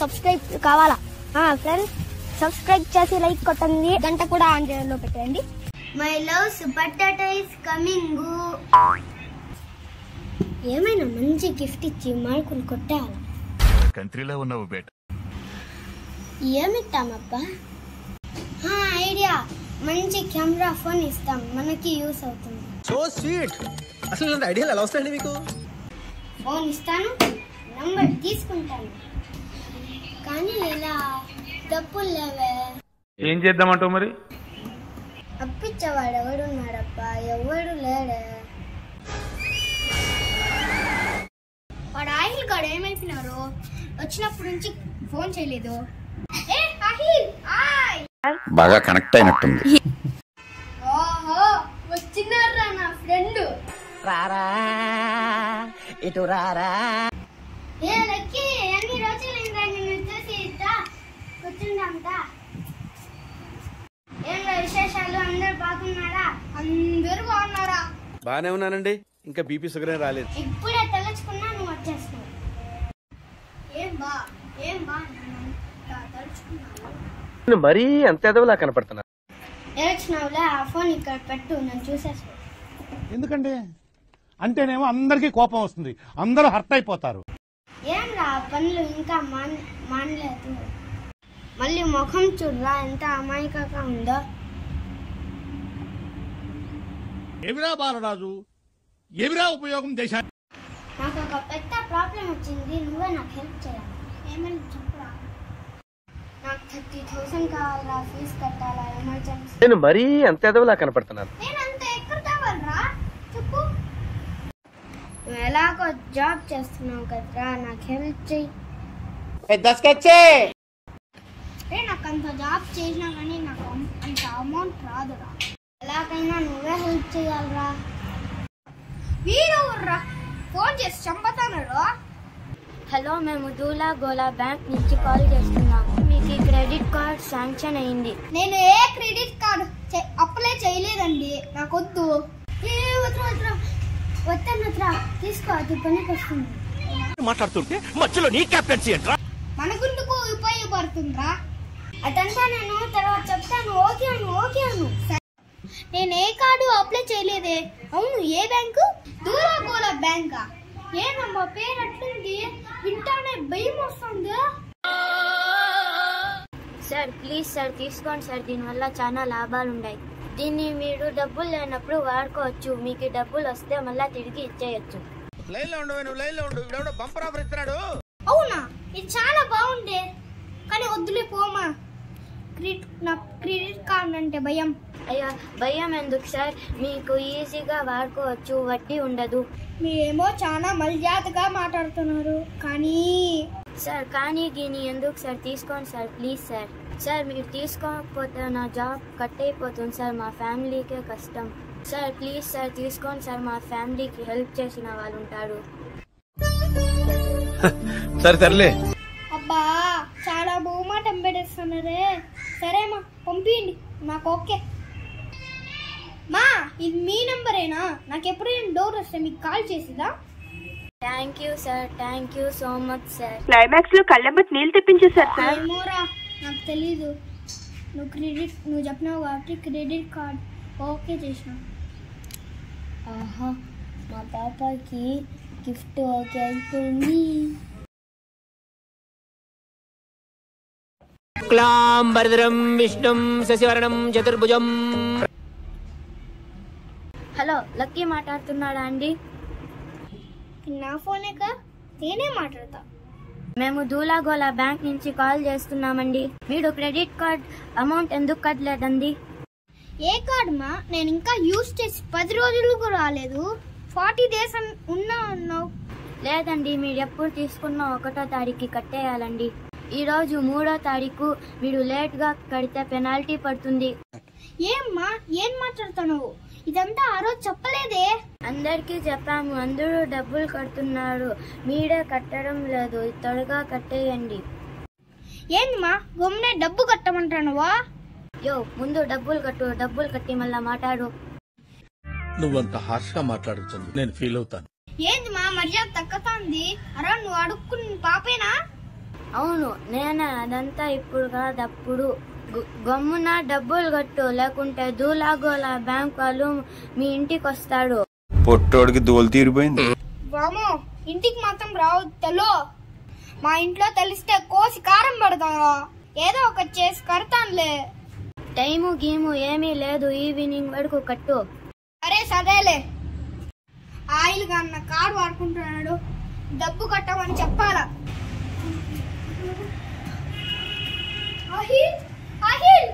Subscribe కావాలా friends? Subscribe చేసి like కొట్టండి, గంట కూడా ఆన్ చేయలో పెట్టండి. My love potato is coming. ఏమైనా మంచి గిఫ్ట్ ఇచ్చి మార్కులు కొట్టాలా? కంట్రీలో ఉన్నావు బేట. ఏమిస్తామబ్బా? ఐడియా, మంచి కెమెరా ఫోన్ ఇస్తాం, మనకి యూస్ అవుతుంది. So sweet. అసలు ఇలాంటి ఐడియాలు ఎలా వస్తాయండి మీకు? ఫోన్ ఇస్తాను, నంబర్ తీసుకుంటాను, కానీ ఇలా డబ్బులు లేవే. ఏం చేద్దామంటావు మరి? అప్పిచ్చేవాడు ఎవడున్నాడబ్బా? ఎవడు లేడే. వాడు ఆహిల్ గాడు ఏమైపోయినారు? వచ్చినప్పటి నుంచి ఫోన్ చేయలేదు. బాగా కనెక్ట్ అయినట్టుంది. ఓహో, వచ్చినారా నా ఫ్రెండ్. రారా ఇటు రారా. ఏ లక్కీ, ఎన్ని రోజులైందా నిన్ను చూసి? కూర్చుందాంతా. ఏంటో విశేషాలు? అందరు బాగున్నారా? అందరూ బాగున్నారా? బానే ఉన్నానండి, ఇంకా బీపీ షుగర్ రాలేదు. ఇప్పుడే తలుచుకున్నా నువ్వు వచ్చేస్తావు. ఏం బా తలుచుకున్నావు? మరీ అంత ఎదవలా కనపడుతున్నా. ఏడ్చినావులే, ఆ ఫోన్ ఇక్కడ పెట్టు, నన్ను చూసేస్తావు. ఎందుకండి అంటేనేమో అందరికీ కోపం వస్తుంది, అందరూ హర్ట్ అయిపోతారు. ఏం రా, పనులు ఇంకా మానలేదు. మళ్ళీ ముఖం చూడరా ఎంత అమాయకంగా ఉందో. ఏమిరా బాలరాజు, ఏమిరా ఉపయోగం దేశానికి? నాకు ఒక పెద్ద ప్రాబ్లం వచ్చింది, నువ్వే నాకు హెల్ప్ చేయాలి. ఏమని చెప్పురా. నాకు 30,000 కావాలా, ఫీజు కట్టాలా, ఎమర్జెన్సీ. నేను మరీ అంత ఎదవలా కనపడుతున్నాను. నేను అంత ఎక్కడ కావాలరా చెప్పు. నువ్వు ఎలాగో జాబ్ చేస్తున్నావు కదరా, నాకు హెల్ప్ చెయ్యి. నాకు అంత జాబ్ చేసినా కానీ నాకు అంత అమౌంట్ రాదురా. ఎలాగైనా నువ్వే హెల్ప్ చేయాలరా. వీడెవర్రా ఫోన్ చేసి చంపుతాడు? హలో, మేము దూలా గోలా బ్యాంక్ నుంచి కాల్ చేస్తున్నాము. మీకు ఈ క్రెడిట్ కార్డ్ శాంక్షన్ అయింది. నేను ఏ క్రెడిట్ కార్డ్ అప్లై చేయలేదండి, నాకొద్దు. వద్దన్నట్రా, తీసుకో, అది పనికి వస్తుంది. మాట్లాడుతుంటే మధ్యలో నీ క్యాప్టెన్సీ ఏంట్రా? మనకుందుకు ఉపయోగపడుతుందిరా. అదంతా నేను తర్వాత చెప్తాను. ఓకే అను. నేను ఏ కార్డు అప్లై చేయలేదే. అవును, ఏ బ్యాంకు? దూరాగోలా బ్యాంకా? ఏనమ్మా పేరు అట్లుంది, వింటానే భయం వస్తుంది. సార్ ప్లీజ్ సార్, తీసుకోండి సార్, దీనివల్ల చాలా లాభాలు ఉన్నాయి. దీన్ని మీరు డబ్బులు లేనప్పుడు వాడుకోవచ్చు, మీకు డబ్బులు వస్తే మళ్ళా తిరిగి ఇచ్చేయచ్చు. అవునా, ఇది చాలా బాగుండే, కానీ వద్దులే పోమా. నా క్రెడిట్ కార్డ్ అంటే భయం. అయ్యా, భయం ఎందుకు సార్, మీకు ఈజీగా వాడుకోవచ్చు, వడ్డీ ఉండదు. మీరేమో చాలా మర్యాదగా మాట్లాడుతున్నారు, కానీ సార్ కానీ గీని ఎందుకు సార్, తీసుకోండి సార్ ప్లీజ్ సార్. సార్ మీరు తీసుకోకపోతే నా జాబ్ కట్ అయిపోతుంది సార్, మా ఫ్యామిలీకే కష్టం సార్. ప్లీజ్ సార్ తీసుకోండి సార్, మా ఫ్యామిలీకి హెల్ప్ చేసిన వాళ్ళు ఉంటారు. సర్లే. అబ్బా, చాలా బహుమాటం పెట్టేస్తున్నారే. సరేమా, పంపించండి, నాకు ఓకే. మా, ఇది మీ నంబరేనా? నాకు ఎప్పుడైనా డౌట్ వస్తే మీకు కాల్ చేసిదా? Thank you sir, thank you so much sir. Climax లో కళ్ళెంబట్ నీళ్ళు తెప్పించేశారు సార్. ఏమోరా, నాకు తెలీదు. నువ్వు చెప్పినావు కాబట్టి క్రెడిట్ కార్డ్ ఓకే చేసిన. ఆహా, మా పాపకి గిఫ్ట్ ఓకే అయిపోయింది. క్లాంబరధరం విష్ణుం శశివర్ణం చతుర్భుజం. హలో, లక్కీ మాట్లాడుతున్నాడా అండి? నా ఫోనేగా, నేనే మాట్లాడతా. మేము దూలాగోలా బ్యాంక్ నుంచి కాల్ చేస్తున్నామండి. మీరు క్రెడిట్ కార్డ్ అమౌంట్ ఎందుకు కట్టలేదండి? ఏ కార్డ్ మా? నేను ఇంకా యూజ్ చేసి 10 రోజులకు రాలేదు. 40 days ఉన్నా అన్నావు. లేదండి, మీరు ఎప్పుడు తీసుకున్న 1వ తారీఖు కట్టేయాలండి. ఈరోజు 3వ తారీఖు, మీరు లేట్గా కడితే పెనాల్టీ పడుతుంది. ఏమ్మా, ఏం మాట్లాడుతున్నావు? ఇదంతా ఆ రోజు చెప్పలేదే. అందరికీ చెప్పాము, అందరూ డబ్బులు కడుతున్నారు, మీరే కట్టడం లేదు. త్వరగా కట్టేయండి. ఏందమ్మా, గమ్మునే డబ్బు కట్టమంటానువా? యో, ముందు డబ్బులు కట్టు, డబ్బులు కట్టి మళ్ళా మాట్లాడు. నువ్వంత హార్ష్ గా మాట్లాడుతుంది, నేను ఫీల్ అవుతాను. ఏంది మా మర్యాద తక్కుతుంది? అరా, నువ్వు అడుక్కుని పాపేనా? అవును నేనే, అదంతా ఇప్పుడు కాదప్పుడు. గమ్మున డబ్బులు కట్టు, లేకుంటే దూలాగోలా బ్యాంక్ వాళ్ళు మీ ఇంటికి వస్తాడు. పొట్టోడికి దోలు తీరిపోయింది. బామో ఇంటికి మాత్రం రావద్దు. మా ఇంట్లో తెలిస్తే కోసి కారం పడతాను. ఏదో ఒకటి చేసి కడతానులే. టైము గీము ఏమీ లేదు, ఈవినింగ్ వరకు కట్టు. అరే సరేలే. ఆయిల్ కన్న కారు వాడుకుంటున్నాడు, డబ్బు కట్టమని చెప్పాలా? ఆహిల్ ఆహిల్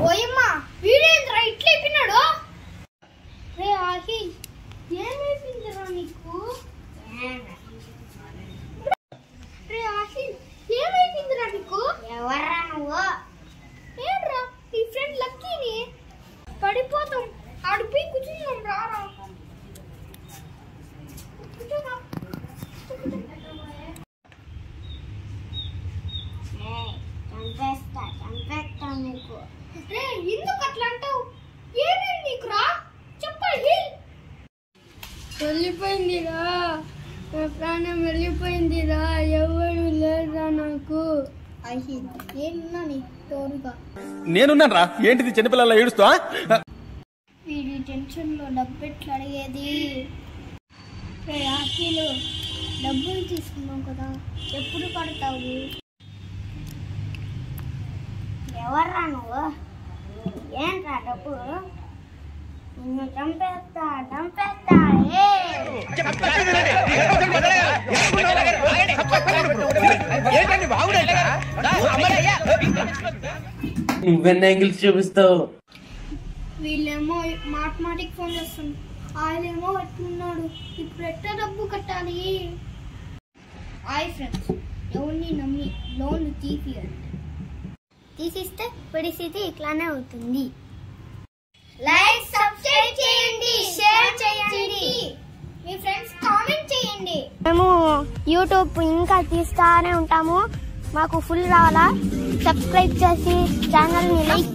ఓయమ్మా వీడేంద్రా ఇట్లా అయిపోయినాడు? రే ఆహిల్ ఏమైపోయిందిరా నీకు? రే ఆహిల్ ఏమైపోయిందిరా నీకు? ఎవర్రా నువ్వు? ఏంట్రా నీ ఫ్రెండ్ లక్కీని పడిపోతాం, ఆడిపోయి కూర్చున్నాం. రారా చంపేస్తా నీకు. రే ఎందుకు అట్లా అంటావు? ఏమేమి నీకు రా చెప్పాలి. వెళ్ళిపోయిందిరా, నా ప్రాణం వెళ్ళిపోయిందిరా, ఎవరు లేరా నాకు. అహిల్ ఏమన్నా నీ తోడుగా నేనున్నాను రా. ఏంటిది చిన్నపిల్లల ఏడుస్తా? వీడి టెన్షన్ లో డబ్బు ఎట్లా అడిగేది? రే అఖిలు డబ్బులు తీసుకున్నావు కదా, ఎప్పుడు కడతావు? ఎవర్రా నువ్వు? ఏంట్రా డబ్బు? నిన్ను చంపేస్తా. నువ్వెన్న యాంగిల్స్ చూపిస్తావు? వీళ్ళేమో మాటికి ఫోన్ చేస్తుంది, ఆయనేమో ఎట్లున్నాడు, ఇప్పుడు ఎట్లా డబ్బు కట్టాలి? హాయ్ ఫ్రెండ్స్, ఎవరిని నమ్మి లోన్లు తీసిస్తే పరిస్థితి ఇట్లానే అవుతుంది. లైక్ సబ్స్క్రైబ్ చేయండి, షేర్ చేయండి, మీ ఫ్రెండ్స్ కామెంట్ చేయండి. మేము యూట్యూబ్ ఇంకా తీస్తానే ఉంటాము, మాకు ఫుల్ రావాలా? సబ్స్క్రైబ్ చేసి ఛానల్ని లైక్